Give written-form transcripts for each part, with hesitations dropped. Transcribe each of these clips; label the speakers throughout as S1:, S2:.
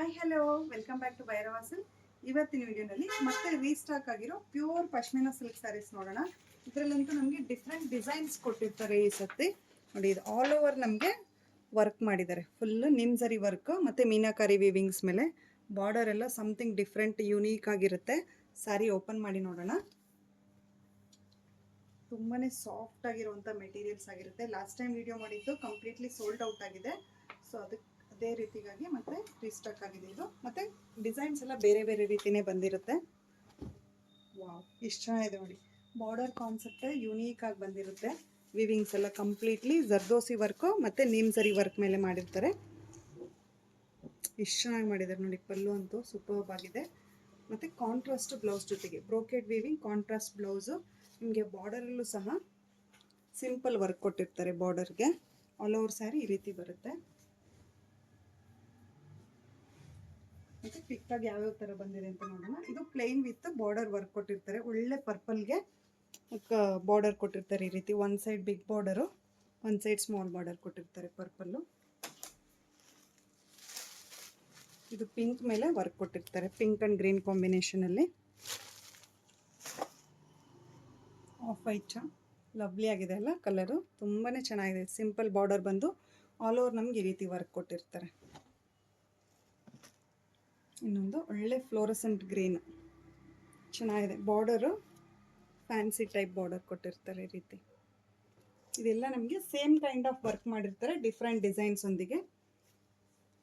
S1: Hi hello welcome back to Bhairava silk. ಇವತ್ತಿನ ವಿಡಿಯೋನಲ್ಲಿ ಮತ್ತೆ ರೀಸ್ಟಾಕ್ ಆಗಿರೋ ಪ್ಯೂರ್ ಪಶ್ಮಿನಾ ಸಿಲ್ಕ್ ಸ್ಯಾರೀಸ್ ನೋಡೋಣ. ಇದರಲ್ಲಂತೂ ನಮಗೆ ಡಿಫ್ರೆಂಟ್ ಡಿಸೈನ್ಸ್ ಕೊಟ್ಟಿರ್ತಾರೆ ಈ ಸತಿ. ನೋಡಿ, ಇದು ಆಲ್ ಓವರ್ ನಮಗೆ ವರ್ಕ್ ಮಾಡಿದ್ದಾರೆ. ಫುಲ್ಲು ನಿಮ್ಸರಿ ವರ್ಕ್ ಮತ್ತು ಮೀನಾಕಾರಿ ವಿವಿಂಗ್ಸ್ ಮೇಲೆ ಬಾರ್ಡರ್ ಎಲ್ಲ ಸಮಥಿಂಗ್ ಡಿಫ್ರೆಂಟ್ ಯುನೀಕ್ ಆಗಿರುತ್ತೆ. ಸ್ಯಾರಿ ಓಪನ್ ಮಾಡಿ ನೋಡೋಣ. ತುಂಬಾ ಸಾಫ್ಟ್ ಆಗಿರುವಂಥ ಮೆಟೀರಿಯಲ್ಸ್ ಆಗಿರುತ್ತೆ. ಲಾಸ್ಟ್ ಟೈಮ್ ವಿಡಿಯೋ ಮಾಡಿದ್ದು ಕಂಪ್ಲೀಟ್ಲಿ ಸೋಲ್ಡ್ ಔಟ್ ಆಗಿದೆ. ಸೊ ಅದಕ್ಕೆ ಅದೇ ರೀತಿಗಾಗಿ ಮತ್ತೆ ರೀಸ್ಟಾಕ್ ಆಗಿದೆ ಇದು. ಮತ್ತು ಡಿಸೈನ್ಸ್ ಎಲ್ಲ ಬೇರೆ ಬೇರೆ ರೀತಿಯೇ ಬಂದಿರುತ್ತೆ. ವಾವ್, ಎಷ್ಟು ಚೆನ್ನಾಗಿದೆ ನೋಡಿ. ಬಾರ್ಡರ್ ಕಾನ್ಸೆಪ್ಟ್ ಯುನೀಕ್ ಆಗಿ ಬಂದಿರುತ್ತೆ. ವಿವಿಂಗ್ಸ್ ಎಲ್ಲ ಕಂಪ್ಲೀಟ್ಲಿ ಜರ್ದೋಸಿ ವರ್ಕು ಮತ್ತು ನೀಮ್ಸರಿ ವರ್ಕ್ ಮೇಲೆ ಮಾಡಿರ್ತಾರೆ. ಎಷ್ಟು ಚೆನ್ನಾಗಿ ಮಾಡಿದ್ದಾರೆ ನೋಡಿ. ಪಲ್ಲು ಅಂತೂ ಸೂಪರ್ಬ್ ಆಗಿದೆ. ಮತ್ತು ಕಾಂಟ್ರಾಸ್ಟ್ ಬ್ಲೌಸ್ ಜೊತೆಗೆ ಬ್ರೋಕೆಡ್ ವಿವಿಂಗ್ ಕಾಂಟ್ರಾಸ್ಟ್ ಬ್ಲೌಸು. ನಿಮಗೆ ಬಾರ್ಡರಲ್ಲೂ ಸಹ ಸಿಂಪಲ್ ವರ್ಕ್ ಕೊಟ್ಟಿರ್ತಾರೆ. ಬಾರ್ಡರ್ಗೆ ಆಲ್ ಓವರ್ ಸ್ಯಾರಿ ಈ ರೀತಿ ಬರುತ್ತೆ. ಮತ್ತು ಕ್ವಿಕ್ಕಾಗಿ ಯಾವ್ಯಾವ ಥರ ಬಂದಿದೆ ಅಂತ ನೋಡೋಣ. ಇದು ಪ್ಲೇನ್ ವಿತ್ ಬಾರ್ಡರ್ ವರ್ಕ್ ಕೊಟ್ಟಿರ್ತಾರೆ. ಒಳ್ಳೆ ಪರ್ಪಲ್ಗೆ ಬಾರ್ಡರ್ ಕೊಟ್ಟಿರ್ತಾರೆ ಈ ರೀತಿ. ಒಂದು ಸೈಡ್ ಬಿಗ್ ಬಾರ್ಡರು, ಒಂದು ಸೈಡ್ ಸ್ಮಾಲ್ ಬಾರ್ಡರ್ ಕೊಟ್ಟಿರ್ತಾರೆ ಪರ್ಪಲ್ಲು. ಇದು ಪಿಂಕ್ ಮೇಲೆ ವರ್ಕ್ ಕೊಟ್ಟಿರ್ತಾರೆ, ಪಿಂಕ್ ಆ್ಯಂಡ್ ಗ್ರೀನ್ ಕಾಂಬಿನೇಷನಲ್ಲಿ. ಆಫ್ ವೈಟ್ ಲವ್ಲಿ ಆಗಿದೆ ಅಲ್ಲ ಕಲರು, ತುಂಬಾ ಚೆನ್ನಾಗಿದೆ. ಸಿಂಪಲ್ ಬಾರ್ಡರ್ ಬಂದು ಆಲ್ ಓವರ್ ನಮ್ಗೆ ಈ ರೀತಿ ವರ್ಕ್ ಕೊಟ್ಟಿರ್ತಾರೆ. ಇನ್ನೊಂದು ಒಳ್ಳೆ ಫ್ಲೋರಸೆಂಟ್ ಗ್ರೀನ್ ಚೆನ್ನಾಗಿದೆ. ಬಾರ್ಡರು ಫ್ಯಾನ್ಸಿ ಟೈಪ್ ಬಾರ್ಡರ್ ಕೊಟ್ಟಿರ್ತಾರೆ ಈ ರೀತಿ. ಇದೆಲ್ಲ ನಮಗೆ ಸೇಮ್ ಕೈಂಡ್ ಆಫ್ ವರ್ಕ್ ಮಾಡಿರ್ತಾರೆ, ಡಿಫ್ರೆಂಟ್ ಡಿಸೈನ್ಸ್ ಒಂದಿಗೆ.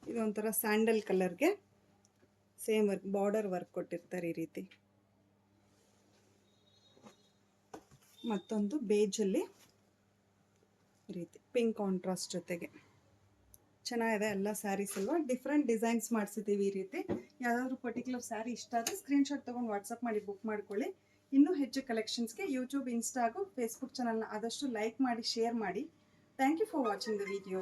S1: ಇದೊಂಥರ ಸ್ಯಾಂಡಲ್ ಕಲರ್ಗೆ ಸೇಮ್ ವರ್ಕ್ ಬಾರ್ಡರ್ ವರ್ಕ್ ಕೊಟ್ಟಿರ್ತಾರೆ ಈ ರೀತಿ. ಮತ್ತೊಂದು ಬೇಜಲ್ಲಿ ಈ ರೀತಿ ಪಿಂಕ್ ಕಾಂಟ್ರಾಸ್ಟ್ ಜೊತೆಗೆ ಚೆನ್ನಾಗಿದೆ. ಎಲ್ಲ ಸ್ಯಾರೀಸ್ ಅಲ್ವಾ, ಡಿಫ್ರೆಂಟ್ ಡಿಸೈನ್ಸ್ ಮಾಡಿಸಿದ್ದೀವಿ ಈ ರೀತಿ. ಯಾವುದಾದ್ರೂ ಪರ್ಟಿಕ್ಯುಲರ್ ಸ್ಯಾರಿ ಇಷ್ಟ ಆದರೆ ಸ್ಕ್ರೀನ್ಶಾಟ್ ತೊಗೊಂಡು ವಾಟ್ಸಪ್ ಮಾಡಿ ಬುಕ್ ಮಾಡ್ಕೊಳ್ಳಿ. ಇನ್ನೂ ಹೆಚ್ಚು ಕಲೆಕ್ಷನ್ಸ್ಗೆ ಯೂಟ್ಯೂಬ್, ಇನ್ಸ್ಟಾ ಹಾಗೂ ಫೇಸ್ಬುಕ್ ಚಾನಲ್ನ ಆದಷ್ಟು ಲೈಕ್ ಮಾಡಿ, ಶೇರ್ ಮಾಡಿ. Thank you for watching the video.